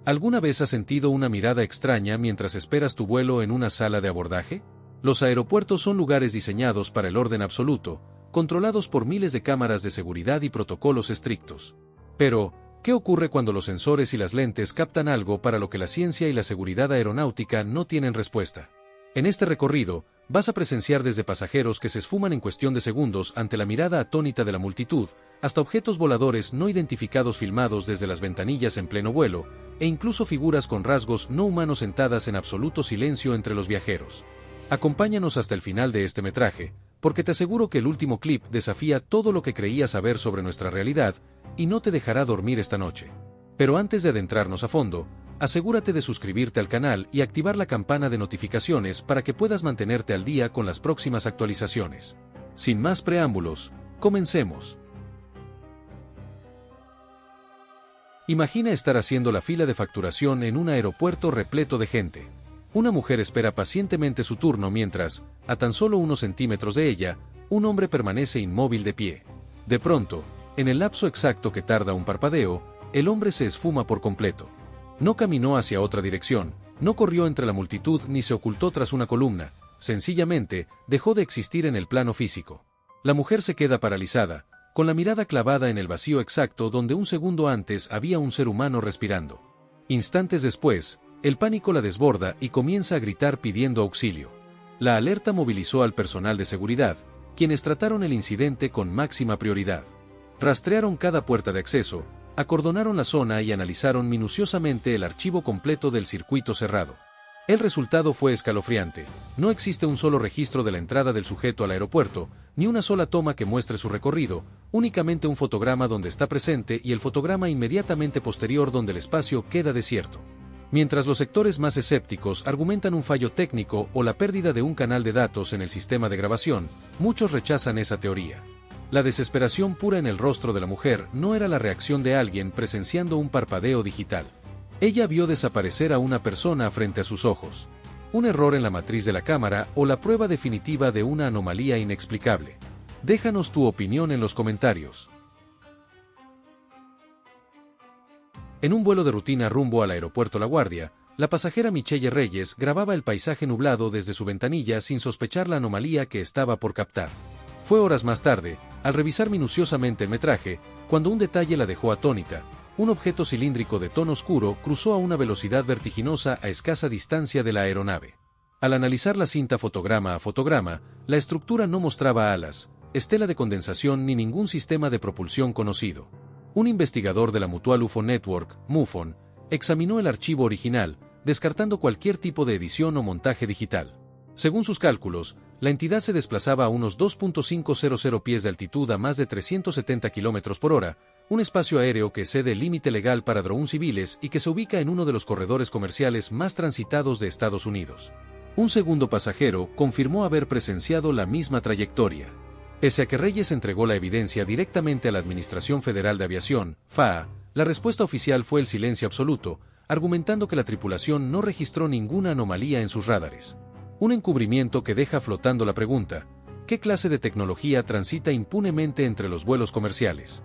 ¿Alguna vez has sentido una mirada extraña mientras esperas tu vuelo en una sala de abordaje? Los aeropuertos son lugares diseñados para el orden absoluto, controlados por miles de cámaras de seguridad y protocolos estrictos. Pero, ¿qué ocurre cuando los sensores y las lentes captan algo para lo que la ciencia y la seguridad aeronáutica no tienen respuesta? En este recorrido, vas a presenciar desde pasajeros que se esfuman en cuestión de segundos ante la mirada atónita de la multitud, hasta objetos voladores no identificados filmados desde las ventanillas en pleno vuelo, e incluso figuras con rasgos no humanos sentadas en absoluto silencio entre los viajeros. Acompáñanos hasta el final de este metraje, porque te aseguro que el último clip desafía todo lo que creías saber sobre nuestra realidad, y no te dejará dormir esta noche. Pero antes de adentrarnos a fondo, asegúrate de suscribirte al canal y activar la campana de notificaciones para que puedas mantenerte al día con las próximas actualizaciones. Sin más preámbulos, comencemos. Imagina estar haciendo la fila de facturación en un aeropuerto repleto de gente. Una mujer espera pacientemente su turno mientras, a tan solo unos centímetros de ella, un hombre permanece inmóvil de pie. De pronto, en el lapso exacto que tarda un parpadeo, el hombre se esfuma por completo. No caminó hacia otra dirección, no corrió entre la multitud ni se ocultó tras una columna, sencillamente dejó de existir en el plano físico. La mujer se queda paralizada, con la mirada clavada en el vacío exacto donde un segundo antes había un ser humano respirando. Instantes después, el pánico la desborda y comienza a gritar pidiendo auxilio. La alerta movilizó al personal de seguridad, quienes trataron el incidente con máxima prioridad. Rastrearon cada puerta de acceso, acordonaron la zona y analizaron minuciosamente el archivo completo del circuito cerrado. El resultado fue escalofriante. No existe un solo registro de la entrada del sujeto al aeropuerto, ni una sola toma que muestre su recorrido, únicamente un fotograma donde está presente y el fotograma inmediatamente posterior donde el espacio queda desierto. Mientras los sectores más escépticos argumentan un fallo técnico o la pérdida de un canal de datos en el sistema de grabación, muchos rechazan esa teoría. La desesperación pura en el rostro de la mujer no era la reacción de alguien presenciando un parpadeo digital. Ella vio desaparecer a una persona frente a sus ojos. Un error en la matriz de la cámara o la prueba definitiva de una anomalía inexplicable. Déjanos tu opinión en los comentarios. En un vuelo de rutina rumbo al aeropuerto La Guardia, la pasajera Michelle Reyes grababa el paisaje nublado desde su ventanilla sin sospechar la anomalía que estaba por captar. Fue horas más tarde, al revisar minuciosamente el metraje, cuando un detalle la dejó atónita. Un objeto cilíndrico de tono oscuro cruzó a una velocidad vertiginosa a escasa distancia de la aeronave. Al analizar la cinta fotograma a fotograma, la estructura no mostraba alas, estela de condensación ni ningún sistema de propulsión conocido. Un investigador de la Mutual UFO Network, MUFON, examinó el archivo original, descartando cualquier tipo de edición o montaje digital. Según sus cálculos, la entidad se desplazaba a unos 2.500 pies de altitud a más de 370 km por hora, un espacio aéreo que excede el límite legal para drones civiles y que se ubica en uno de los corredores comerciales más transitados de Estados Unidos. Un segundo pasajero confirmó haber presenciado la misma trayectoria. Pese a que Reyes entregó la evidencia directamente a la Administración Federal de Aviación, FAA, la respuesta oficial fue el silencio absoluto, argumentando que la tripulación no registró ninguna anomalía en sus radares. Un encubrimiento que deja flotando la pregunta: ¿qué clase de tecnología transita impunemente entre los vuelos comerciales?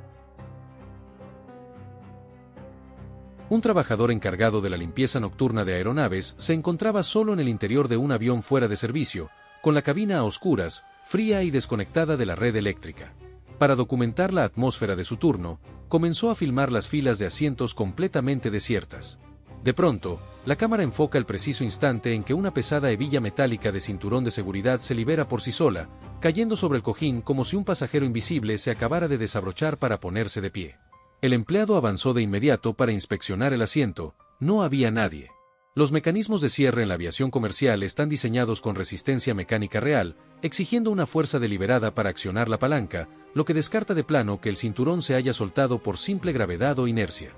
Un trabajador encargado de la limpieza nocturna de aeronaves se encontraba solo en el interior de un avión fuera de servicio, con la cabina a oscuras, fría y desconectada de la red eléctrica. Para documentar la atmósfera de su turno, comenzó a filmar las filas de asientos completamente desiertas. De pronto, la cámara enfoca el preciso instante en que una pesada hebilla metálica de cinturón de seguridad se libera por sí sola, cayendo sobre el cojín como si un pasajero invisible se acabara de desabrochar para ponerse de pie. El empleado avanzó de inmediato para inspeccionar el asiento. No había nadie. Los mecanismos de cierre en la aviación comercial están diseñados con resistencia mecánica real, exigiendo una fuerza deliberada para accionar la palanca, lo que descarta de plano que el cinturón se haya soltado por simple gravedad o inercia.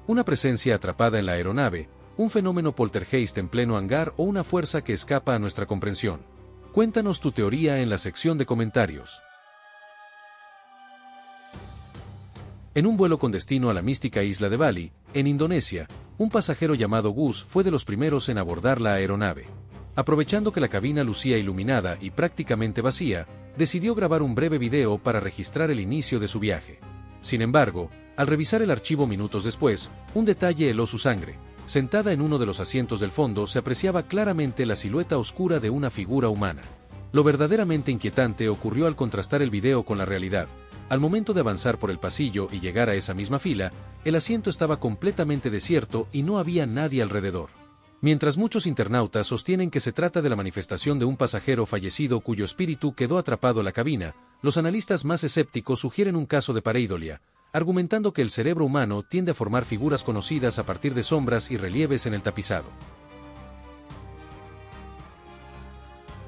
Una presencia atrapada en la aeronave, un fenómeno poltergeist en pleno hangar o una fuerza que escapa a nuestra comprensión. Cuéntanos tu teoría en la sección de comentarios. En un vuelo con destino a la mística isla de Bali, en Indonesia, un pasajero llamado Gus fue de los primeros en abordar la aeronave. Aprovechando que la cabina lucía iluminada y prácticamente vacía, decidió grabar un breve video para registrar el inicio de su viaje. Sin embargo, al revisar el archivo minutos después, un detalle heló su sangre. Sentada en uno de los asientos del fondo se apreciaba claramente la silueta oscura de una figura humana. Lo verdaderamente inquietante ocurrió al contrastar el video con la realidad. Al momento de avanzar por el pasillo y llegar a esa misma fila, el asiento estaba completamente desierto y no había nadie alrededor. Mientras muchos internautas sostienen que se trata de la manifestación de un pasajero fallecido cuyo espíritu quedó atrapado en la cabina, los analistas más escépticos sugieren un caso de pareidolia, argumentando que el cerebro humano tiende a formar figuras conocidas a partir de sombras y relieves en el tapizado.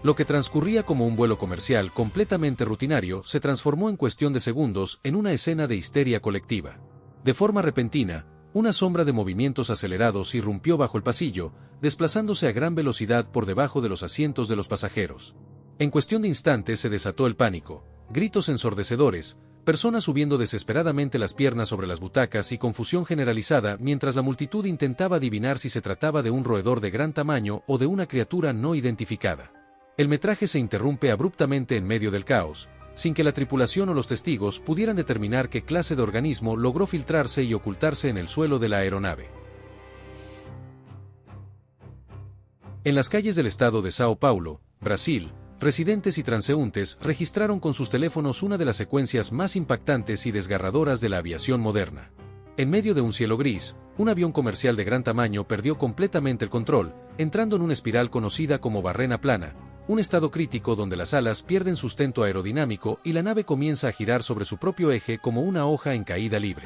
Lo que transcurría como un vuelo comercial completamente rutinario se transformó en cuestión de segundos en una escena de histeria colectiva. De forma repentina, una sombra de movimientos acelerados irrumpió bajo el pasillo, desplazándose a gran velocidad por debajo de los asientos de los pasajeros. En cuestión de instantes se desató el pánico, gritos ensordecedores, personas subiendo desesperadamente las piernas sobre las butacas y confusión generalizada mientras la multitud intentaba adivinar si se trataba de un roedor de gran tamaño o de una criatura no identificada. El metraje se interrumpe abruptamente en medio del caos, sin que la tripulación o los testigos pudieran determinar qué clase de organismo logró filtrarse y ocultarse en el suelo de la aeronave. En las calles del estado de Sao Paulo, Brasil, residentes y transeúntes registraron con sus teléfonos una de las secuencias más impactantes y desgarradoras de la aviación moderna. En medio de un cielo gris, un avión comercial de gran tamaño perdió completamente el control, entrando en una espiral conocida como barrena plana, un estado crítico donde las alas pierden sustento aerodinámico y la nave comienza a girar sobre su propio eje como una hoja en caída libre.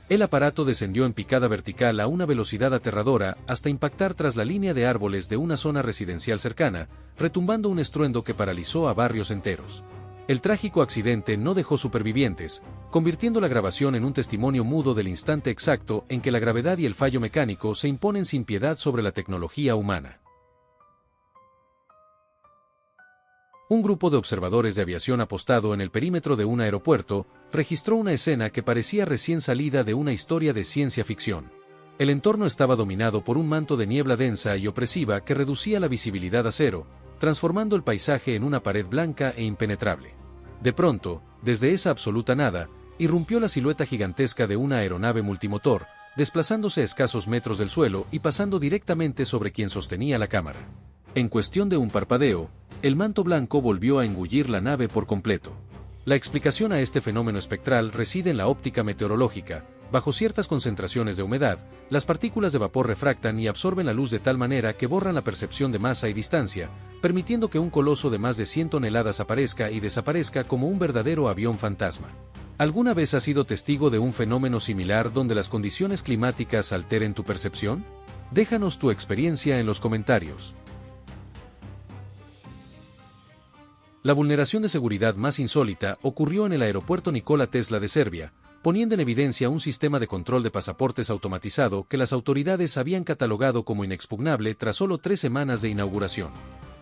El aparato descendió en picada vertical a una velocidad aterradora hasta impactar tras la línea de árboles de una zona residencial cercana, retumbando un estruendo que paralizó a barrios enteros. El trágico accidente no dejó supervivientes, convirtiendo la grabación en un testimonio mudo del instante exacto en que la gravedad y el fallo mecánico se imponen sin piedad sobre la tecnología humana. Un grupo de observadores de aviación apostado en el perímetro de un aeropuerto registró una escena que parecía recién salida de una historia de ciencia ficción. El entorno estaba dominado por un manto de niebla densa y opresiva que reducía la visibilidad a cero, transformando el paisaje en una pared blanca e impenetrable. De pronto, desde esa absoluta nada, irrumpió la silueta gigantesca de una aeronave multimotor, desplazándose a escasos metros del suelo y pasando directamente sobre quien sostenía la cámara. En cuestión de un parpadeo, el manto blanco volvió a engullir la nave por completo. La explicación a este fenómeno espectral reside en la óptica meteorológica. Bajo ciertas concentraciones de humedad, las partículas de vapor refractan y absorben la luz de tal manera que borran la percepción de masa y distancia, permitiendo que un coloso de más de 100 toneladas aparezca y desaparezca como un verdadero avión fantasma. ¿Alguna vez has sido testigo de un fenómeno similar donde las condiciones climáticas alteren tu percepción? Déjanos tu experiencia en los comentarios. La vulneración de seguridad más insólita ocurrió en el aeropuerto Nikola Tesla de Serbia, poniendo en evidencia un sistema de control de pasaportes automatizado que las autoridades habían catalogado como inexpugnable tras solo 3 semanas de inauguración.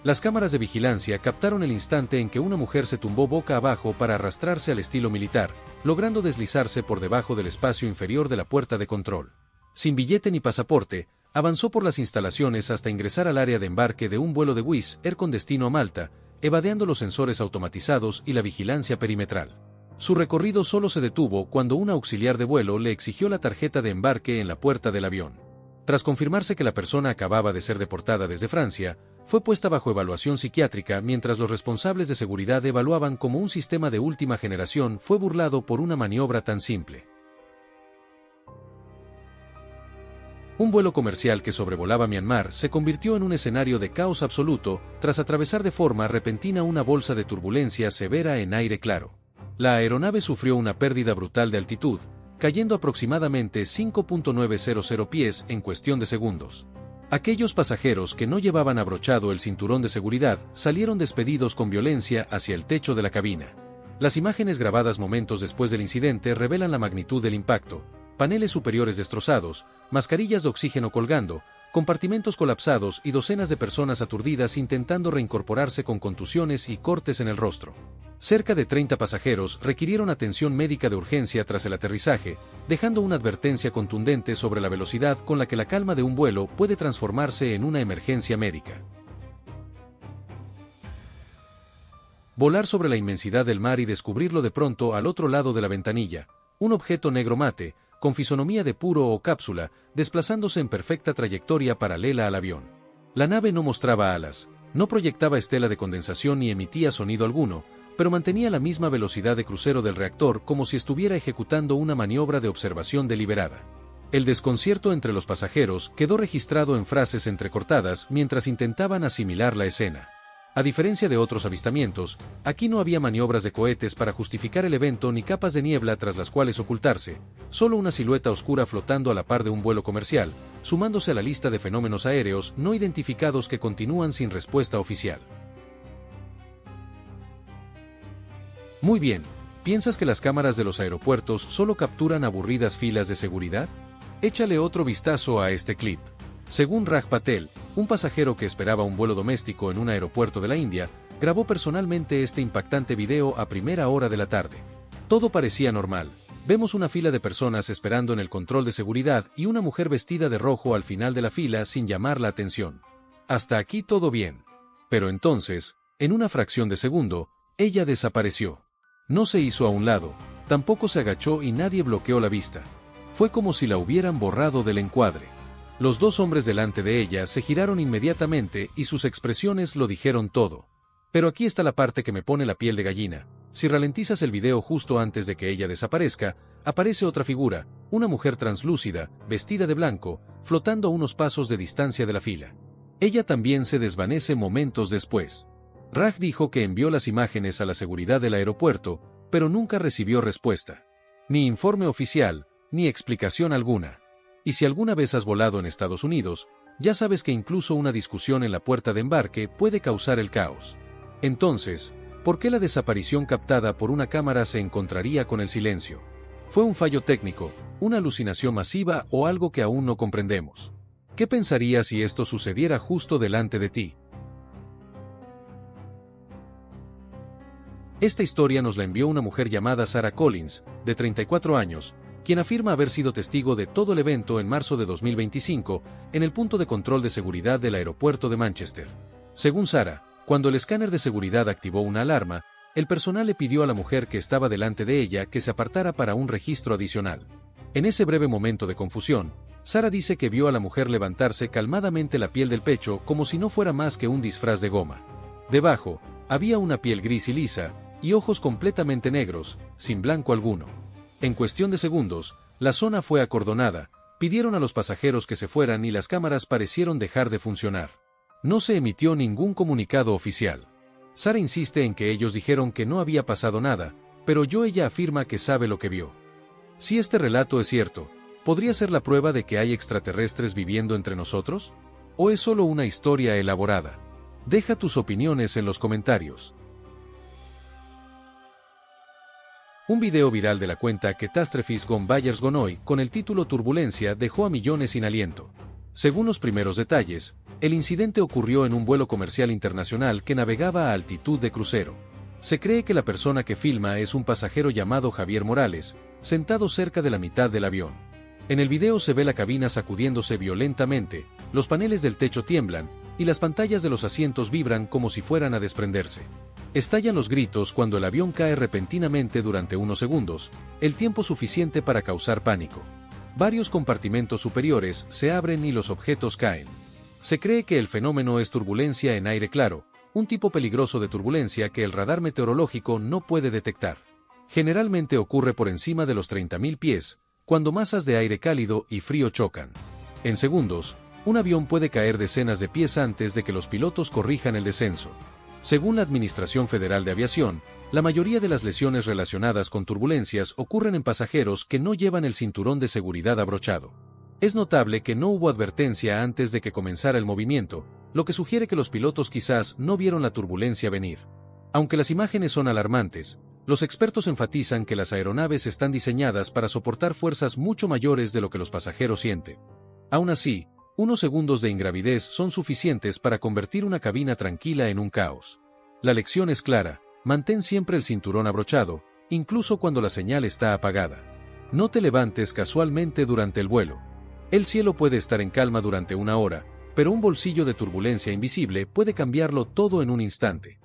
Las cámaras de vigilancia captaron el instante en que una mujer se tumbó boca abajo para arrastrarse al estilo militar, logrando deslizarse por debajo del espacio inferior de la puerta de control. Sin billete ni pasaporte, avanzó por las instalaciones hasta ingresar al área de embarque de un vuelo de Wizz Air con destino a Malta, evadeando los sensores automatizados y la vigilancia perimetral. Su recorrido solo se detuvo cuando un auxiliar de vuelo le exigió la tarjeta de embarque en la puerta del avión. Tras confirmarse que la persona acababa de ser deportada desde Francia, fue puesta bajo evaluación psiquiátrica mientras los responsables de seguridad evaluaban cómo un sistema de última generación fue burlado por una maniobra tan simple. Un vuelo comercial que sobrevolaba Myanmar se convirtió en un escenario de caos absoluto tras atravesar de forma repentina una bolsa de turbulencia severa en aire claro. La aeronave sufrió una pérdida brutal de altitud, cayendo aproximadamente 5.900 pies en cuestión de segundos. Aquellos pasajeros que no llevaban abrochado el cinturón de seguridad salieron despedidos con violencia hacia el techo de la cabina. Las imágenes grabadas momentos después del incidente revelan la magnitud del impacto: paneles superiores destrozados, mascarillas de oxígeno colgando, compartimentos colapsados y docenas de personas aturdidas intentando reincorporarse con contusiones y cortes en el rostro. Cerca de 30 pasajeros requirieron atención médica de urgencia tras el aterrizaje, dejando una advertencia contundente sobre la velocidad con la que la calma de un vuelo puede transformarse en una emergencia médica. Volar sobre la inmensidad del mar y descubrirlo de pronto al otro lado de la ventanilla, un objeto negro mate, con fisonomía de puro o cápsula, desplazándose en perfecta trayectoria paralela al avión. La nave no mostraba alas, no proyectaba estela de condensación ni emitía sonido alguno, pero mantenía la misma velocidad de crucero del reactor como si estuviera ejecutando una maniobra de observación deliberada. El desconcierto entre los pasajeros quedó registrado en frases entrecortadas mientras intentaban asimilar la escena. A diferencia de otros avistamientos, aquí no había maniobras de cohetes para justificar el evento ni capas de niebla tras las cuales ocultarse, solo una silueta oscura flotando a la par de un vuelo comercial, sumándose a la lista de fenómenos aéreos no identificados que continúan sin respuesta oficial. Muy bien, ¿piensas que las cámaras de los aeropuertos solo capturan aburridas filas de seguridad? Échale otro vistazo a este clip. Según Raj Patel, un pasajero que esperaba un vuelo doméstico en un aeropuerto de la India, grabó personalmente este impactante video a primera hora de la tarde. Todo parecía normal. Vemos una fila de personas esperando en el control de seguridad y una mujer vestida de rojo al final de la fila sin llamar la atención. Hasta aquí todo bien. Pero entonces, en una fracción de segundo, ella desapareció. No se hizo a un lado, tampoco se agachó y nadie bloqueó la vista. Fue como si la hubieran borrado del encuadre. Los dos hombres delante de ella se giraron inmediatamente y sus expresiones lo dijeron todo. Pero aquí está la parte que me pone la piel de gallina. Si ralentizas el video justo antes de que ella desaparezca, aparece otra figura, una mujer translúcida, vestida de blanco, flotando a unos pasos de distancia de la fila. Ella también se desvanece momentos después. Raj dijo que envió las imágenes a la seguridad del aeropuerto, pero nunca recibió respuesta. Ni informe oficial, ni explicación alguna. Y si alguna vez has volado en Estados Unidos, ya sabes que incluso una discusión en la puerta de embarque puede causar el caos. Entonces, ¿por qué la desaparición captada por una cámara se encontraría con el silencio? ¿Fue un fallo técnico, una alucinación masiva o algo que aún no comprendemos? ¿Qué pensarías si esto sucediera justo delante de ti? Esta historia nos la envió una mujer llamada Sarah Collins, de 34 años, quien afirma haber sido testigo de todo el evento en marzo de 2025, en el punto de control de seguridad del aeropuerto de Manchester. Según Sarah, cuando el escáner de seguridad activó una alarma, el personal le pidió a la mujer que estaba delante de ella que se apartara para un registro adicional. En ese breve momento de confusión, Sarah dice que vio a la mujer levantarse calmadamente la piel del pecho como si no fuera más que un disfraz de goma. Debajo, había una piel gris y lisa, y ojos completamente negros, sin blanco alguno. En cuestión de segundos, la zona fue acordonada, pidieron a los pasajeros que se fueran y las cámaras parecieron dejar de funcionar. No se emitió ningún comunicado oficial. Sarah insiste en que ellos dijeron que no había pasado nada, pero ella afirma que sabe lo que vio. Si este relato es cierto, ¿podría ser la prueba de que hay extraterrestres viviendo entre nosotros? ¿O es solo una historia elaborada? Deja tus opiniones en los comentarios. Un video viral de la cuenta Catastrophes Gone Bayers Gonoy con el título Turbulencia dejó a millones sin aliento. Según los primeros detalles, el incidente ocurrió en un vuelo comercial internacional que navegaba a altitud de crucero. Se cree que la persona que filma es un pasajero llamado Javier Morales, sentado cerca de la mitad del avión. En el video se ve la cabina sacudiéndose violentamente, los paneles del techo tiemblan, y las pantallas de los asientos vibran como si fueran a desprenderse. Estallan los gritos cuando el avión cae repentinamente durante unos segundos, el tiempo suficiente para causar pánico. Varios compartimentos superiores se abren y los objetos caen. Se cree que el fenómeno es turbulencia en aire claro, un tipo peligroso de turbulencia que el radar meteorológico no puede detectar. Generalmente ocurre por encima de los 30.000 pies, cuando masas de aire cálido y frío chocan. En segundos, un avión puede caer decenas de pies antes de que los pilotos corrijan el descenso. Según la Administración Federal de Aviación, la mayoría de las lesiones relacionadas con turbulencias ocurren en pasajeros que no llevan el cinturón de seguridad abrochado. Es notable que no hubo advertencia antes de que comenzara el movimiento, lo que sugiere que los pilotos quizás no vieron la turbulencia venir. Aunque las imágenes son alarmantes, los expertos enfatizan que las aeronaves están diseñadas para soportar fuerzas mucho mayores de lo que los pasajeros sienten. Aún así, unos segundos de ingravidez son suficientes para convertir una cabina tranquila en un caos. La lección es clara: mantén siempre el cinturón abrochado, incluso cuando la señal está apagada. No te levantes casualmente durante el vuelo. El cielo puede estar en calma durante una hora, pero un bolsillo de turbulencia invisible puede cambiarlo todo en un instante.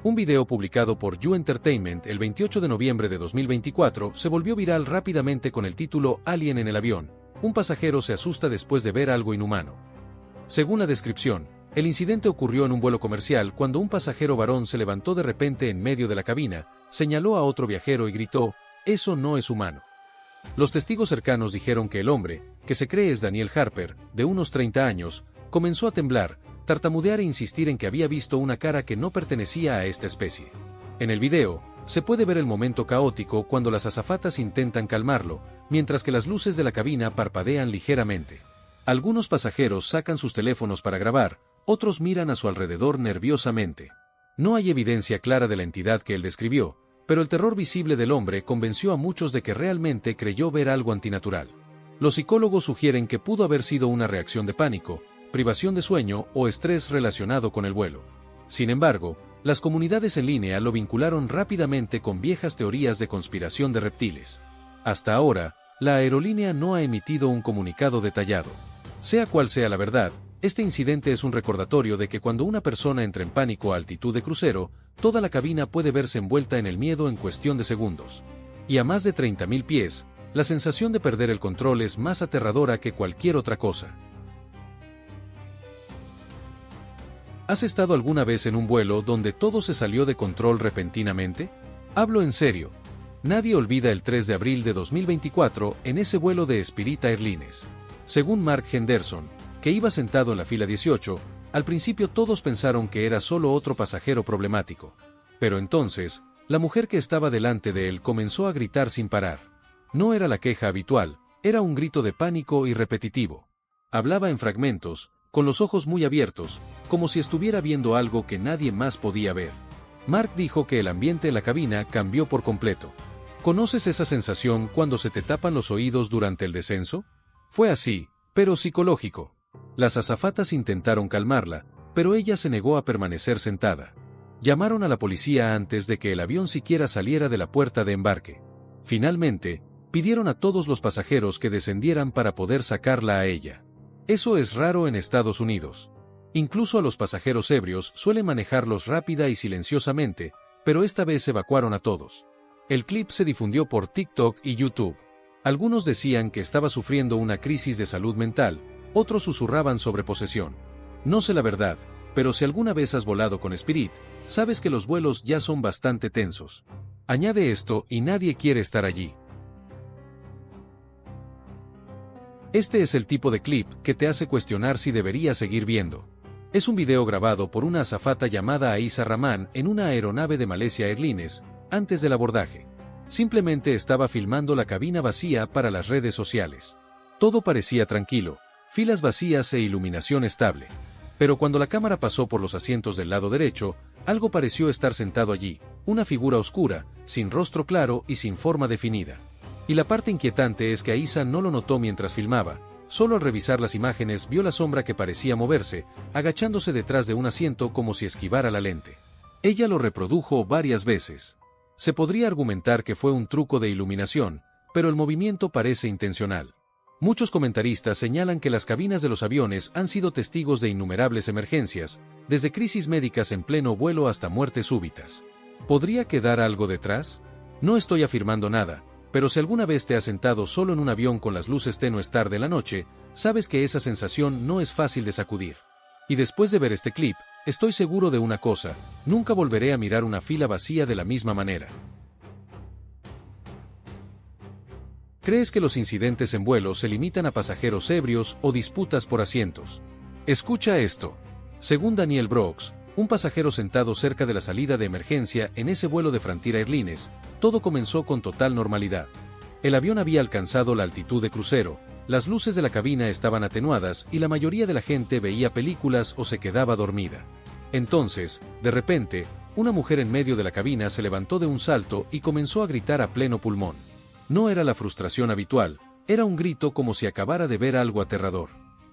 Un video publicado por You Entertainment el 28 de noviembre de 2024 se volvió viral rápidamente con el título Alien en el avión. Un pasajero se asusta después de ver algo inhumano. Según la descripción, el incidente ocurrió en un vuelo comercial cuando un pasajero varón se levantó de repente en medio de la cabina, señaló a otro viajero y gritó: "Eso no es humano". Los testigos cercanos dijeron que el hombre, que se cree es Daniel Harper, de unos 30 años, comenzó a temblar, tartamudear e insistir en que había visto una cara que no pertenecía a esta especie. En el video, se puede ver el momento caótico cuando las azafatas intentan calmarlo, mientras que las luces de la cabina parpadean ligeramente. Algunos pasajeros sacan sus teléfonos para grabar, otros miran a su alrededor nerviosamente. No hay evidencia clara de la entidad que él describió, pero el terror visible del hombre convenció a muchos de que realmente creyó ver algo antinatural. Los psicólogos sugieren que pudo haber sido una reacción de pánico, privación de sueño o estrés relacionado con el vuelo. Sin embargo, las comunidades en línea lo vincularon rápidamente con viejas teorías de conspiración de reptiles. Hasta ahora, la aerolínea no ha emitido un comunicado detallado. Sea cual sea la verdad, este incidente es un recordatorio de que cuando una persona entra en pánico a altitud de crucero, toda la cabina puede verse envuelta en el miedo en cuestión de segundos. Y a más de 30.000 pies, la sensación de perder el control es más aterradora que cualquier otra cosa. ¿Has estado alguna vez en un vuelo donde todo se salió de control repentinamente? Hablo en serio. Nadie olvida el 3 de abril de 2024 en ese vuelo de Spirit Airlines. Según Mark Henderson, que iba sentado en la fila 18, al principio todos pensaron que era solo otro pasajero problemático. Pero entonces, la mujer que estaba delante de él comenzó a gritar sin parar. No era la queja habitual, era un grito de pánico y repetitivo. Hablaba en fragmentos, con los ojos muy abiertos, como si estuviera viendo algo que nadie más podía ver. Mark dijo que el ambiente en la cabina cambió por completo. ¿Conoces esa sensación cuando se te tapan los oídos durante el descenso? Fue así, pero psicológico. Las azafatas intentaron calmarla, pero ella se negó a permanecer sentada. Llamaron a la policía antes de que el avión siquiera saliera de la puerta de embarque. Finalmente, pidieron a todos los pasajeros que descendieran para poder sacarla a ella. Eso es raro en Estados Unidos. Incluso a los pasajeros ebrios suelen manejarlos rápida y silenciosamente, pero esta vez evacuaron a todos. El clip se difundió por TikTok y YouTube. Algunos decían que estaba sufriendo una crisis de salud mental, otros susurraban sobre posesión. No sé la verdad, pero si alguna vez has volado con Spirit, sabes que los vuelos ya son bastante tensos. Añade esto y nadie quiere estar allí. Este es el tipo de clip que te hace cuestionar si deberías seguir viendo. Es un video grabado por una azafata llamada Aisa Rahman en una aeronave de Malaysia Airlines, antes del abordaje. Simplemente estaba filmando la cabina vacía para las redes sociales. Todo parecía tranquilo, filas vacías e iluminación estable. Pero cuando la cámara pasó por los asientos del lado derecho, algo pareció estar sentado allí, una figura oscura, sin rostro claro y sin forma definida. Y la parte inquietante es que Aisa no lo notó mientras filmaba, solo al revisar las imágenes vio la sombra que parecía moverse, agachándose detrás de un asiento como si esquivara la lente. Ella lo reprodujo varias veces. Se podría argumentar que fue un truco de iluminación, pero el movimiento parece intencional. Muchos comentaristas señalan que las cabinas de los aviones han sido testigos de innumerables emergencias, desde crisis médicas en pleno vuelo hasta muertes súbitas. ¿Podría quedar algo detrás? No estoy afirmando nada, pero si alguna vez te has sentado solo en un avión con las luces tenues tarde de la noche, sabes que esa sensación no es fácil de sacudir. Y después de ver este clip, estoy seguro de una cosa: nunca volveré a mirar una fila vacía de la misma manera. ¿Crees que los incidentes en vuelo se limitan a pasajeros ebrios o disputas por asientos? Escucha esto. Según Daniel Brooks, un pasajero sentado cerca de la salida de emergencia en ese vuelo de Frontier Airlines, todo comenzó con total normalidad. El avión había alcanzado la altitud de crucero, las luces de la cabina estaban atenuadas y la mayoría de la gente veía películas o se quedaba dormida. Entonces, de repente, una mujer en medio de la cabina se levantó de un salto y comenzó a gritar a pleno pulmón. No era la frustración habitual, era un grito como si acabara de ver algo aterrador.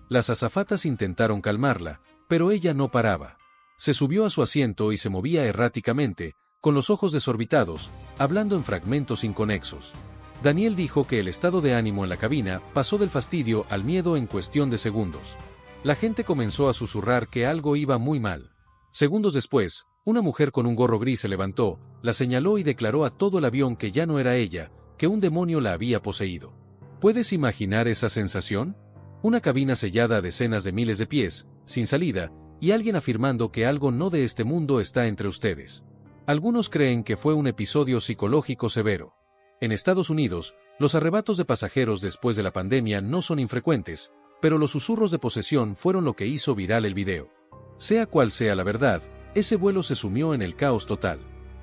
Las azafatas intentaron calmarla, pero ella no paraba. Se subió a su asiento y se movía erráticamente, con los ojos desorbitados, hablando en fragmentos inconexos. Daniel dijo que el estado de ánimo en la cabina pasó del fastidio al miedo en cuestión de segundos. La gente comenzó a susurrar que algo iba muy mal. Segundos después, Una mujer con un gorro gris se levantó, la señaló y declaró a todo el avión que ya no era ella, que un demonio la había poseído. ¿Puedes imaginar esa sensación? Una cabina sellada a decenas de miles de pies, sin salida, y alguien afirmando que algo no de este mundo está entre ustedes. Algunos creen que fue un episodio psicológico severo. En Estados Unidos, los arrebatos de pasajeros después de la pandemia no son infrecuentes, pero los susurros de posesión fueron lo que hizo viral el video. Sea cual sea la verdad, ese vuelo se sumió en el caos total.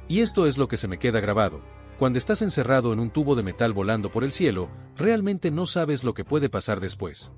Y esto es lo que se me queda grabado. Cuando estás encerrado en un tubo de metal volando por el cielo, realmente no sabes lo que puede pasar después.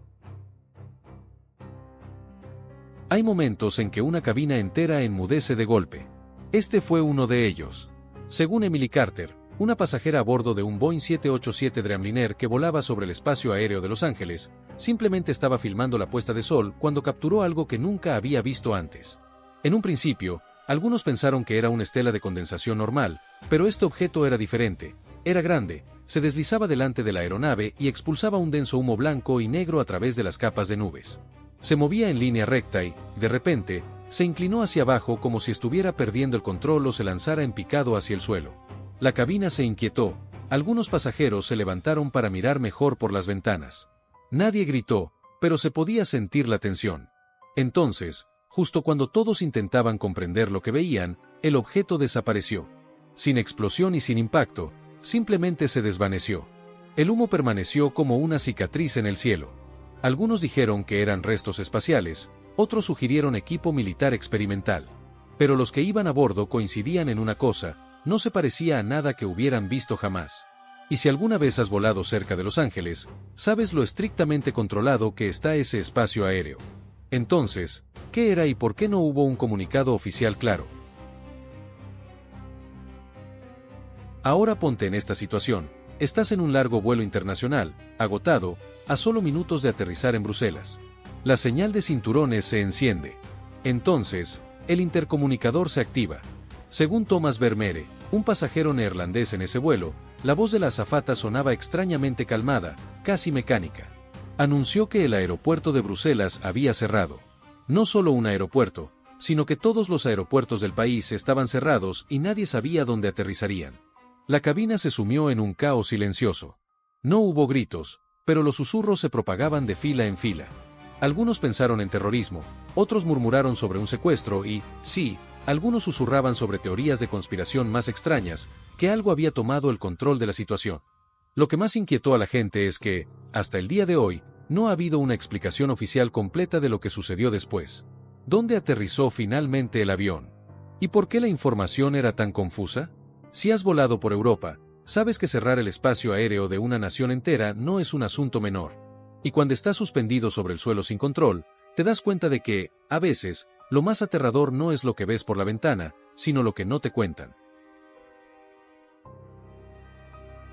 Hay momentos en que una cabina entera enmudece de golpe. Este fue uno de ellos. Según Emily Carter, una pasajera a bordo de un Boeing 787 Dreamliner que volaba sobre el espacio aéreo de Los Ángeles, simplemente estaba filmando la puesta de sol cuando capturó algo que nunca había visto antes. En un principio, algunos pensaron que era una estela de condensación normal, pero este objeto era diferente. Era grande, se deslizaba delante de la aeronave y expulsaba un denso humo blanco y negro a través de las capas de nubes. Se movía en línea recta y, de repente, se inclinó hacia abajo como si estuviera perdiendo el control o se lanzara en picado hacia el suelo. La cabina se inquietó, algunos pasajeros se levantaron para mirar mejor por las ventanas. Nadie gritó, pero se podía sentir la tensión. Entonces, justo cuando todos intentaban comprender lo que veían, el objeto desapareció. Sin explosión y sin impacto, simplemente se desvaneció. El humo permaneció como una cicatriz en el cielo. Algunos dijeron que eran restos espaciales, otros sugirieron equipo militar experimental. Pero los que iban a bordo coincidían en una cosa: no se parecía a nada que hubieran visto jamás. Y si alguna vez has volado cerca de Los Ángeles, sabes lo estrictamente controlado que está ese espacio aéreo. Entonces, ¿qué era y por qué no hubo un comunicado oficial claro? Ahora ponte en esta situación. Estás en un largo vuelo internacional, agotado, a solo minutos de aterrizar en Bruselas. La señal de cinturones se enciende. Entonces, el intercomunicador se activa. Según Thomas Vermeere, un pasajero neerlandés en ese vuelo, la voz de la azafata sonaba extrañamente calmada, casi mecánica. Anunció que el aeropuerto de Bruselas había cerrado. No solo un aeropuerto, sino que todos los aeropuertos del país estaban cerrados y nadie sabía dónde aterrizarían. La cabina se sumió en un caos silencioso. No hubo gritos, pero los susurros se propagaban de fila en fila. Algunos pensaron en terrorismo, otros murmuraron sobre un secuestro y, sí, algunos susurraban sobre teorías de conspiración más extrañas, que algo había tomado el control de la situación. Lo que más inquietó a la gente es que, hasta el día de hoy, no ha habido una explicación oficial completa de lo que sucedió después. ¿Dónde aterrizó finalmente el avión? ¿Y por qué la información era tan confusa? Si has volado por Europa, sabes que cerrar el espacio aéreo de una nación entera no es un asunto menor. Y cuando estás suspendido sobre el suelo sin control, te das cuenta de que, a veces, lo más aterrador no es lo que ves por la ventana, sino lo que no te cuentan.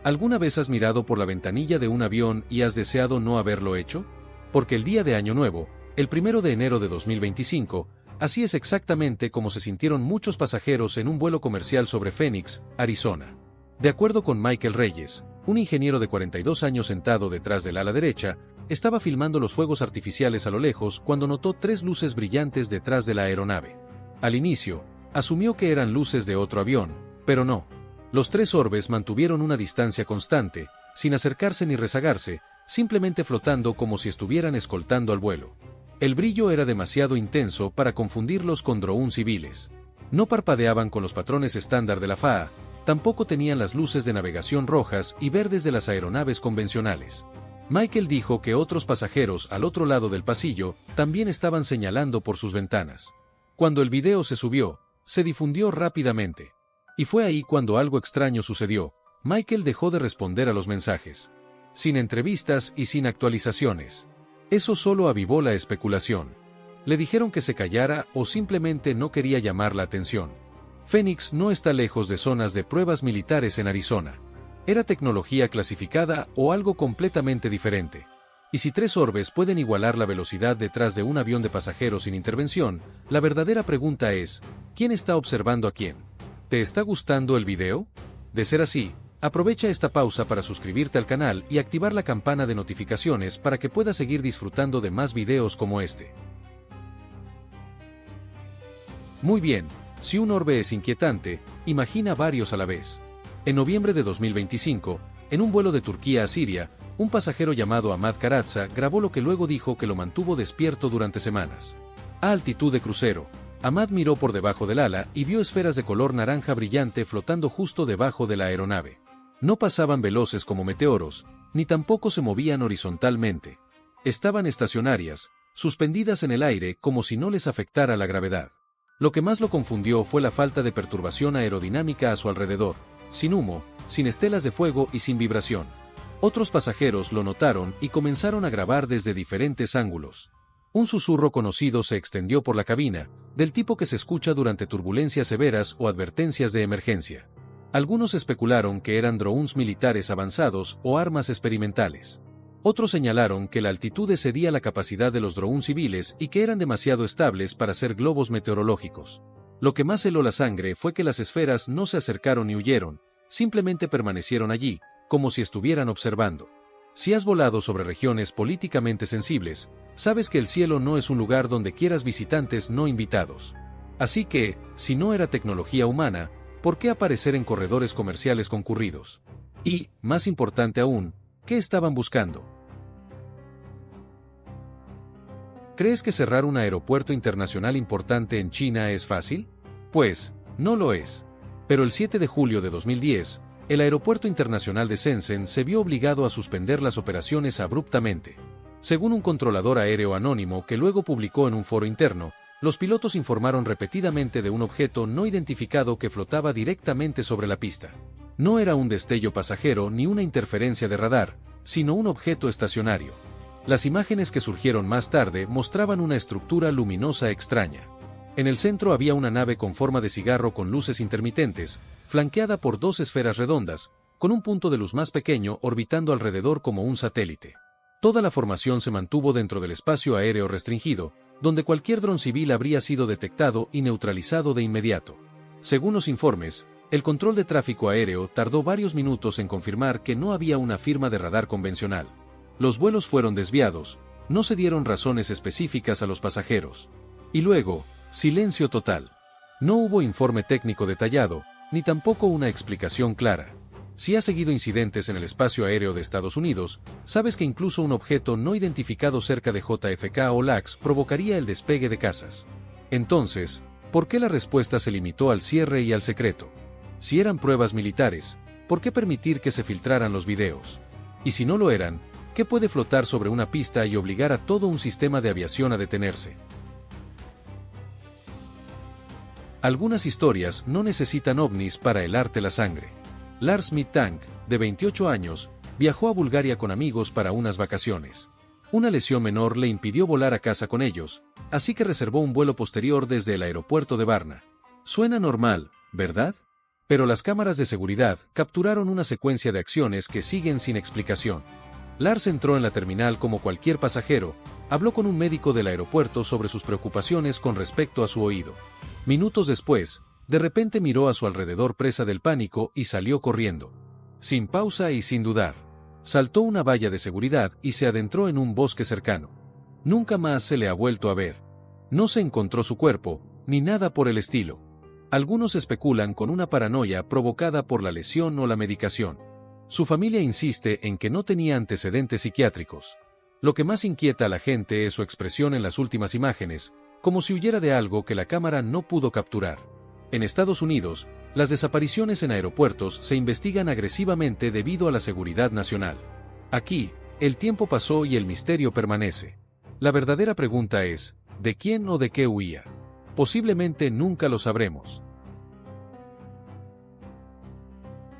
¿Alguna vez has mirado por la ventanilla de un avión y has deseado no haberlo hecho? Porque el día de Año Nuevo, el 1 de enero de 2025, así es exactamente como se sintieron muchos pasajeros en un vuelo comercial sobre Phoenix, Arizona. De acuerdo con Michael Reyes, un ingeniero de 42 años sentado detrás del ala derecha, estaba filmando los fuegos artificiales a lo lejos cuando notó 3 luces brillantes detrás de la aeronave. Al inicio, asumió que eran luces de otro avión, pero no. Los 3 orbes mantuvieron una distancia constante, sin acercarse ni rezagarse, simplemente flotando como si estuvieran escoltando al vuelo. El brillo era demasiado intenso para confundirlos con drones civiles. No parpadeaban con los patrones estándar de la FAA, tampoco tenían las luces de navegación rojas y verdes de las aeronaves convencionales. Michael dijo que otros pasajeros al otro lado del pasillo también estaban señalando por sus ventanas. Cuando el video se subió, se difundió rápidamente. Y fue ahí cuando algo extraño sucedió. Michael dejó de responder a los mensajes. Sin entrevistas y sin actualizaciones. Eso solo avivó la especulación. Le dijeron que se callara o simplemente no quería llamar la atención. Phoenix no está lejos de zonas de pruebas militares en Arizona. ¿Era tecnología clasificada o algo completamente diferente? Y si 3 orbes pueden igualar la velocidad detrás de un avión de pasajeros sin intervención, la verdadera pregunta es, ¿quién está observando a quién? ¿Te está gustando el video? De ser así, aprovecha esta pausa para suscribirte al canal y activar la campana de notificaciones para que puedas seguir disfrutando de más videos como este. Muy bien, Si un orbe es inquietante, imagina varios a la vez. En noviembre de 2025, en un vuelo de Turquía a Siria, un pasajero llamado Ahmad Karatza grabó lo que luego dijo que lo mantuvo despierto durante semanas. A altitud de crucero, Ahmad miró por debajo del ala y vio esferas de color naranja brillante flotando justo debajo de la aeronave. No pasaban veloces como meteoros, ni tampoco se movían horizontalmente. Estaban estacionarias, suspendidas en el aire como si no les afectara la gravedad. Lo que más lo confundió fue la falta de perturbación aerodinámica a su alrededor, sin humo, sin estelas de fuego y sin vibración. Otros pasajeros lo notaron y comenzaron a grabar desde diferentes ángulos. Un susurro conocido se extendió por la cabina, del tipo que se escucha durante turbulencias severas o advertencias de emergencia. Algunos especularon que eran drones militares avanzados o armas experimentales. Otros señalaron que la altitud excedía la capacidad de los drones civiles y que eran demasiado estables para ser globos meteorológicos. Lo que más heló la sangre fue que las esferas no se acercaron ni huyeron, simplemente permanecieron allí, como si estuvieran observando. Si has volado sobre regiones políticamente sensibles, sabes que el cielo no es un lugar donde quieras visitantes no invitados. Así que, si no era tecnología humana, ¿por qué aparecer en corredores comerciales concurridos? Y, más importante aún, ¿qué estaban buscando? ¿Crees que cerrar un aeropuerto internacional importante en China es fácil? Pues, no lo es. Pero el 7 de julio de 2010, el aeropuerto internacional de Shenzhen se vio obligado a suspender las operaciones abruptamente. Según un controlador aéreo anónimo que luego publicó en un foro interno, los pilotos informaron repetidamente de un objeto no identificado que flotaba directamente sobre la pista. No era un destello pasajero ni una interferencia de radar, sino un objeto estacionario. Las imágenes que surgieron más tarde mostraban una estructura luminosa extraña. En el centro había una nave con forma de cigarro con luces intermitentes, flanqueada por dos esferas redondas, con un punto de luz más pequeño orbitando alrededor como un satélite. Toda la formación se mantuvo dentro del espacio aéreo restringido, donde cualquier dron civil habría sido detectado y neutralizado de inmediato. Según los informes, el control de tráfico aéreo tardó varios minutos en confirmar que no había una firma de radar convencional. Los vuelos fueron desviados, no se dieron razones específicas a los pasajeros. Y luego, silencio total. No hubo informe técnico detallado, ni tampoco una explicación clara. Si has seguido incidentes en el espacio aéreo de Estados Unidos, sabes que incluso un objeto no identificado cerca de JFK o LAX provocaría el despegue de casas. Entonces, ¿por qué la respuesta se limitó al cierre y al secreto? Si eran pruebas militares, ¿por qué permitir que se filtraran los videos? Y si no lo eran, ¿qué puede flotar sobre una pista y obligar a todo un sistema de aviación a detenerse? Algunas historias no necesitan ovnis para helarte la sangre. Lars Mittank, de 28 años, viajó a Bulgaria con amigos para unas vacaciones. Una lesión menor le impidió volar a casa con ellos, así que reservó un vuelo posterior desde el aeropuerto de Varna. Suena normal, ¿verdad? Pero las cámaras de seguridad capturaron una secuencia de acciones que siguen sin explicación. Lars entró en la terminal como cualquier pasajero, habló con un médico del aeropuerto sobre sus preocupaciones con respecto a su oído. Minutos después, de repente miró a su alrededor presa del pánico y salió corriendo. Sin pausa y sin dudar. Saltó una valla de seguridad y se adentró en un bosque cercano. Nunca más se le ha vuelto a ver. No se encontró su cuerpo, ni nada por el estilo. Algunos especulan con una paranoia provocada por la lesión o la medicación. Su familia insiste en que no tenía antecedentes psiquiátricos. Lo que más inquieta a la gente es su expresión en las últimas imágenes, como si huyera de algo que la cámara no pudo capturar. En Estados Unidos, las desapariciones en aeropuertos se investigan agresivamente debido a la seguridad nacional. Aquí, el tiempo pasó y el misterio permanece. La verdadera pregunta es, ¿de quién o de qué huía? Posiblemente nunca lo sabremos.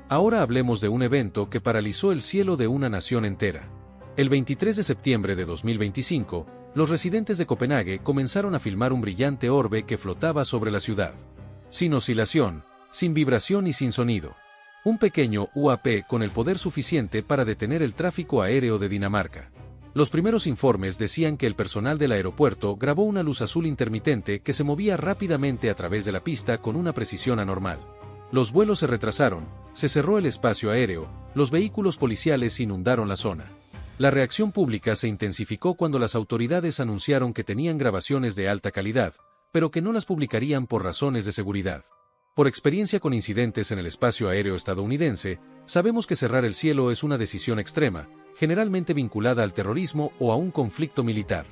Ahora hablemos de un evento que paralizó el cielo de una nación entera. El 23 de septiembre de 2025, los residentes de Copenhague comenzaron a filmar un brillante orbe que flotaba sobre la ciudad. Sin oscilación, sin vibración y sin sonido. Un pequeño UAP con el poder suficiente para detener el tráfico aéreo de Dinamarca. Los primeros informes decían que el personal del aeropuerto grabó una luz azul intermitente que se movía rápidamente a través de la pista con una precisión anormal. Los vuelos se retrasaron, se cerró el espacio aéreo, los vehículos policiales inundaron la zona. La reacción pública se intensificó cuando las autoridades anunciaron que tenían grabaciones de alta calidad, pero que no las publicarían por razones de seguridad. Por experiencia con incidentes en el espacio aéreo estadounidense, sabemos que cerrar el cielo es una decisión extrema, generalmente vinculada al terrorismo o a un conflicto militar.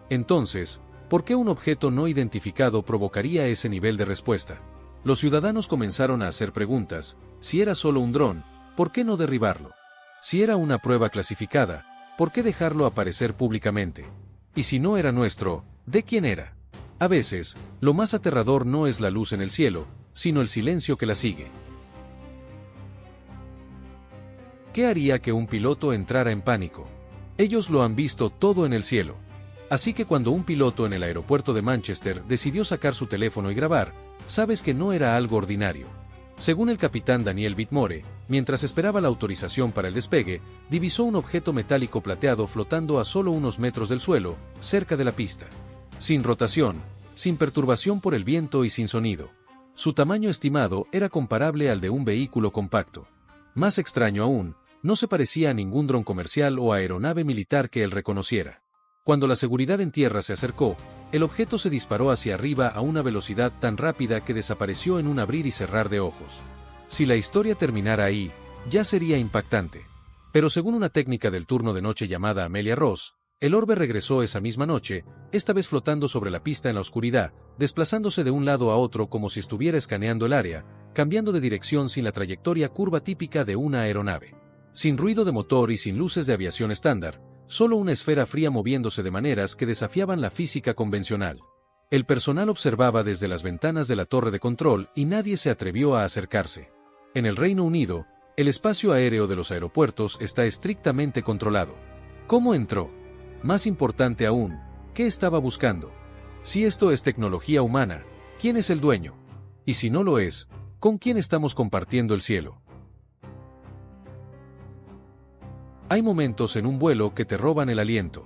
Entonces, ¿por qué un objeto no identificado provocaría ese nivel de respuesta? Los ciudadanos comenzaron a hacer preguntas. Si era solo un dron, ¿por qué no derribarlo? Si era una prueba clasificada, ¿por qué dejarlo aparecer públicamente? Y si no era nuestro, ¿de quién era? A veces, lo más aterrador no es la luz en el cielo, sino el silencio que la sigue. ¿Qué haría que un piloto entrara en pánico? Ellos lo han visto todo en el cielo. Así que cuando un piloto en el aeropuerto de Manchester decidió sacar su teléfono y grabar, sabes que no era algo ordinario. Según el capitán Daniel Whitmore, mientras esperaba la autorización para el despegue, divisó un objeto metálico plateado flotando a solo unos metros del suelo, cerca de la pista. Sin rotación, sin perturbación por el viento y sin sonido. Su tamaño estimado era comparable al de un vehículo compacto. Más extraño aún, no se parecía a ningún dron comercial o aeronave militar que él reconociera. Cuando la seguridad en tierra se acercó, el objeto se disparó hacia arriba a una velocidad tan rápida que desapareció en un abrir y cerrar de ojos. Si la historia terminara ahí, ya sería impactante. Pero según una técnica del turno de noche llamada Amelia Ross, el orbe regresó esa misma noche, esta vez flotando sobre la pista en la oscuridad, desplazándose de un lado a otro como si estuviera escaneando el área, cambiando de dirección sin la trayectoria curva típica de una aeronave. Sin ruido de motor y sin luces de aviación estándar, solo una esfera fría moviéndose de maneras que desafiaban la física convencional. El personal observaba desde las ventanas de la torre de control y nadie se atrevió a acercarse. En el Reino Unido, el espacio aéreo de los aeropuertos está estrictamente controlado. ¿Cómo entró? Más importante aún, ¿qué estaba buscando? Si esto es tecnología humana, ¿quién es el dueño? Y si no lo es, ¿con quién estamos compartiendo el cielo? Hay momentos en un vuelo que te roban el aliento.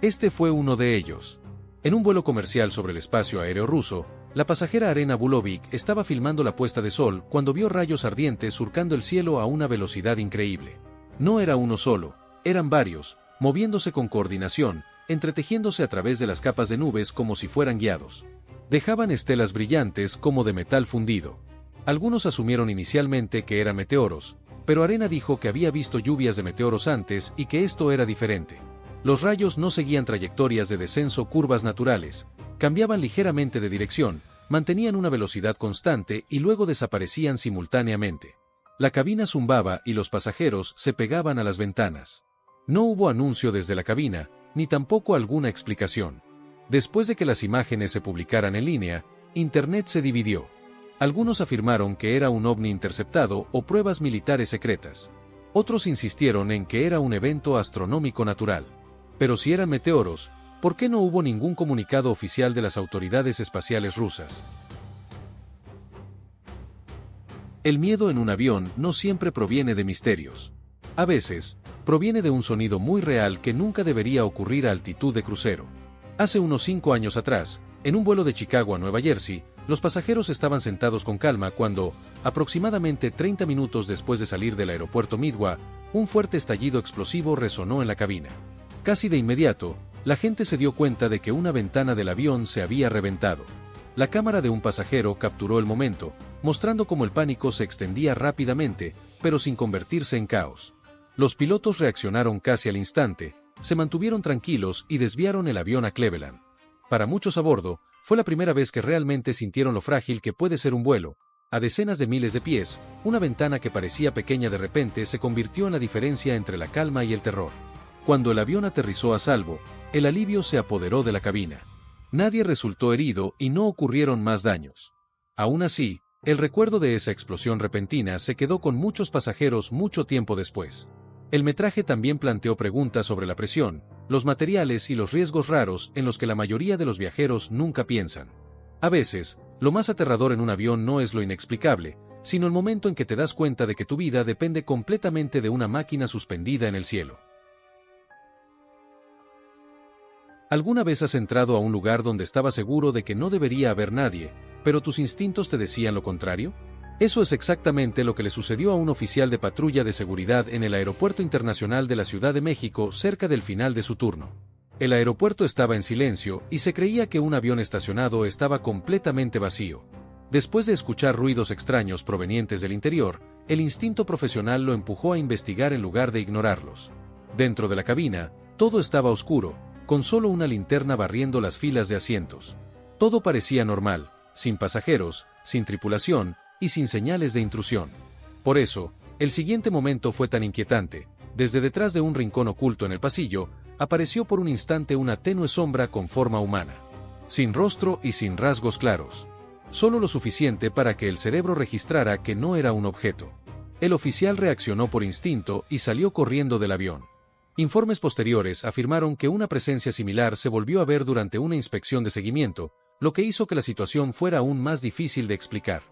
Este fue uno de ellos. En un vuelo comercial sobre el espacio aéreo ruso, la pasajera Arena Bulovic estaba filmando la puesta de sol cuando vio rayos ardientes surcando el cielo a una velocidad increíble. No era uno solo, eran varios, moviéndose con coordinación, entretejiéndose a través de las capas de nubes como si fueran guiados. Dejaban estelas brillantes como de metal fundido. Algunos asumieron inicialmente que eran meteoros, pero Arena dijo que había visto lluvias de meteoros antes y que esto era diferente. Los rayos no seguían trayectorias de descenso curvas naturales, cambiaban ligeramente de dirección, mantenían una velocidad constante y luego desaparecían simultáneamente. La cabina zumbaba y los pasajeros se pegaban a las ventanas. No hubo anuncio desde la cabina, ni tampoco alguna explicación. Después de que las imágenes se publicaran en línea, Internet se dividió. Algunos afirmaron que era un ovni interceptado o pruebas militares secretas. Otros insistieron en que era un evento astronómico natural. Pero si eran meteoros, ¿por qué no hubo ningún comunicado oficial de las autoridades espaciales rusas? El miedo en un avión no siempre proviene de misterios. A veces, proviene de un sonido muy real que nunca debería ocurrir a altitud de crucero. Hace unos 5 años atrás, en un vuelo de Chicago a Nueva Jersey, los pasajeros estaban sentados con calma cuando, aproximadamente 30 minutos después de salir del aeropuerto Midway, un fuerte estallido explosivo resonó en la cabina. Casi de inmediato, la gente se dio cuenta de que una ventana del avión se había reventado. La cámara de un pasajero capturó el momento, mostrando cómo el pánico se extendía rápidamente, pero sin convertirse en caos. Los pilotos reaccionaron casi al instante, se mantuvieron tranquilos y desviaron el avión a Cleveland. Para muchos a bordo, fue la primera vez que realmente sintieron lo frágil que puede ser un vuelo. A decenas de miles de pies, una ventana que parecía pequeña de repente se convirtió en la diferencia entre la calma y el terror. Cuando el avión aterrizó a salvo, el alivio se apoderó de la cabina. Nadie resultó herido y no ocurrieron más daños. Aún así, el recuerdo de esa explosión repentina se quedó con muchos pasajeros mucho tiempo después. El metraje también planteó preguntas sobre la presión, los materiales y los riesgos raros en los que la mayoría de los viajeros nunca piensan. A veces, lo más aterrador en un avión no es lo inexplicable, sino el momento en que te das cuenta de que tu vida depende completamente de una máquina suspendida en el cielo. ¿Alguna vez has entrado a un lugar donde estaba seguro de que no debería haber nadie, pero tus instintos te decían lo contrario? Eso es exactamente lo que le sucedió a un oficial de patrulla de seguridad en el Aeropuerto Internacional de la Ciudad de México cerca del final de su turno. El aeropuerto estaba en silencio y se creía que un avión estacionado estaba completamente vacío. Después de escuchar ruidos extraños provenientes del interior, el instinto profesional lo empujó a investigar en lugar de ignorarlos. Dentro de la cabina, todo estaba oscuro, con solo una linterna barriendo las filas de asientos. Todo parecía normal, sin pasajeros, sin tripulación y sin señales de intrusión. Por eso, el siguiente momento fue tan inquietante. Desde detrás de un rincón oculto en el pasillo, apareció por un instante una tenue sombra con forma humana. Sin rostro y sin rasgos claros. Solo lo suficiente para que el cerebro registrara que no era un objeto. El oficial reaccionó por instinto y salió corriendo del avión. Informes posteriores afirmaron que una presencia similar se volvió a ver durante una inspección de seguimiento, lo que hizo que la situación fuera aún más difícil de explicar.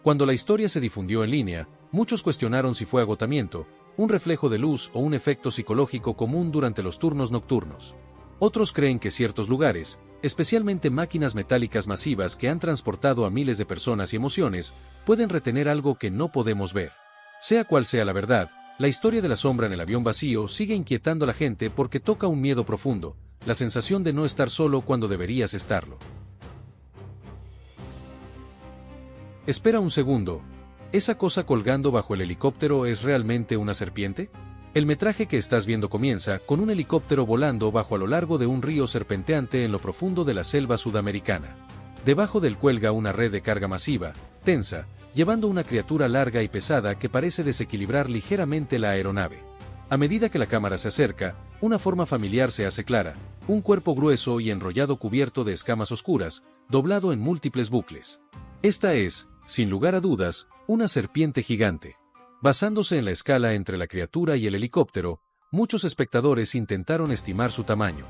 Cuando la historia se difundió en línea, muchos cuestionaron si fue agotamiento, un reflejo de luz o un efecto psicológico común durante los turnos nocturnos. Otros creen que ciertos lugares, especialmente máquinas metálicas masivas que han transportado a miles de personas y emociones, pueden retener algo que no podemos ver. Sea cual sea la verdad, la historia de la sombra en el avión vacío sigue inquietando a la gente porque toca un miedo profundo, la sensación de no estar solo cuando deberías estarlo. Espera un segundo. ¿Esa cosa colgando bajo el helicóptero es realmente una serpiente? El metraje que estás viendo comienza con un helicóptero volando bajo a lo largo de un río serpenteante en lo profundo de la selva sudamericana. Debajo del cuelga una red de carga masiva, tensa, llevando una criatura larga y pesada que parece desequilibrar ligeramente la aeronave. A medida que la cámara se acerca, una forma familiar se hace clara, un cuerpo grueso y enrollado cubierto de escamas oscuras, doblado en múltiples bucles. Esta es, sin lugar a dudas, una serpiente gigante. Basándose en la escala entre la criatura y el helicóptero, muchos espectadores intentaron estimar su tamaño.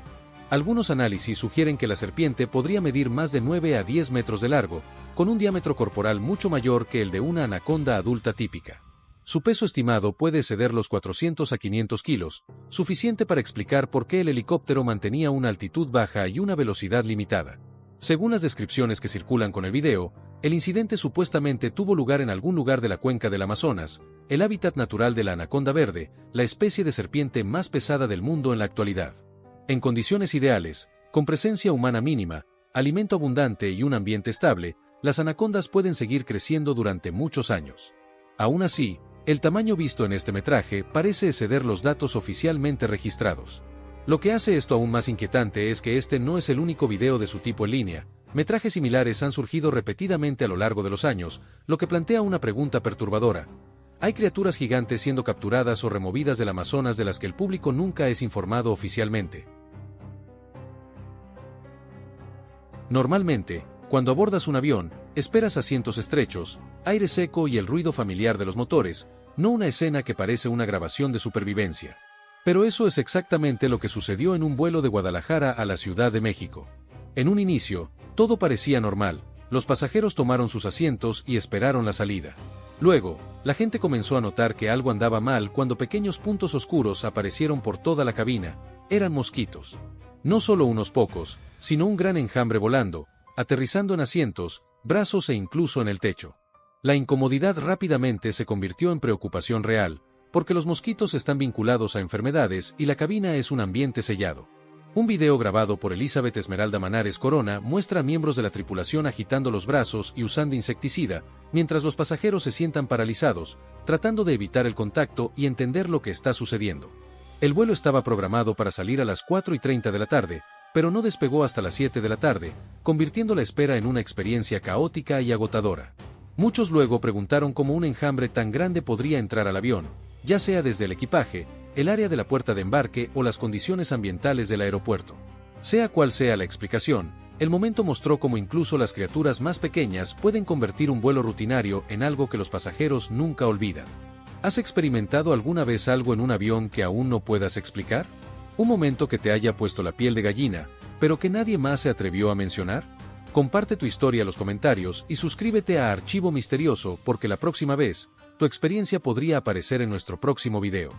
Algunos análisis sugieren que la serpiente podría medir más de 9 a 10 metros de largo, con un diámetro corporal mucho mayor que el de una anaconda adulta típica. Su peso estimado puede exceder los 400 a 500 kilos, suficiente para explicar por qué el helicóptero mantenía una altitud baja y una velocidad limitada. Según las descripciones que circulan con el video, el incidente supuestamente tuvo lugar en algún lugar de la cuenca del Amazonas, el hábitat natural de la anaconda verde, la especie de serpiente más pesada del mundo en la actualidad. En condiciones ideales, con presencia humana mínima, alimento abundante y un ambiente estable, las anacondas pueden seguir creciendo durante muchos años. Aún así, el tamaño visto en este metraje parece exceder los datos oficialmente registrados. Lo que hace esto aún más inquietante es que este no es el único video de su tipo en línea. Metrajes similares han surgido repetidamente a lo largo de los años, lo que plantea una pregunta perturbadora. ¿Hay criaturas gigantes siendo capturadas o removidas del Amazonas de las que el público nunca es informado oficialmente? Normalmente, cuando abordas un avión, esperas asientos estrechos, aire seco y el ruido familiar de los motores, no una escena que parece una grabación de supervivencia. Pero eso es exactamente lo que sucedió en un vuelo de Guadalajara a la Ciudad de México. En un inicio, todo parecía normal, los pasajeros tomaron sus asientos y esperaron la salida. Luego, la gente comenzó a notar que algo andaba mal cuando pequeños puntos oscuros aparecieron por toda la cabina. Eran mosquitos. No solo unos pocos, sino un gran enjambre volando, aterrizando en asientos, brazos e incluso en el techo. La incomodidad rápidamente se convirtió en preocupación real, porque los mosquitos están vinculados a enfermedades y la cabina es un ambiente sellado. Un video grabado por Elizabeth Esmeralda Manares Corona muestra a miembros de la tripulación agitando los brazos y usando insecticida, mientras los pasajeros se sientan paralizados, tratando de evitar el contacto y entender lo que está sucediendo. El vuelo estaba programado para salir a las 4:30 de la tarde, pero no despegó hasta las 7 de la tarde, convirtiendo la espera en una experiencia caótica y agotadora. Muchos luego preguntaron cómo un enjambre tan grande podría entrar al avión, ya sea desde el equipaje, el área de la puerta de embarque o las condiciones ambientales del aeropuerto. Sea cual sea la explicación, el momento mostró cómo incluso las criaturas más pequeñas pueden convertir un vuelo rutinario en algo que los pasajeros nunca olvidan. ¿Has experimentado alguna vez algo en un avión que aún no puedas explicar? ¿Un momento que te haya puesto la piel de gallina, pero que nadie más se atrevió a mencionar? Comparte tu historia en los comentarios y suscríbete a Archivo Misterioso porque la próxima vez, tu experiencia podría aparecer en nuestro próximo video.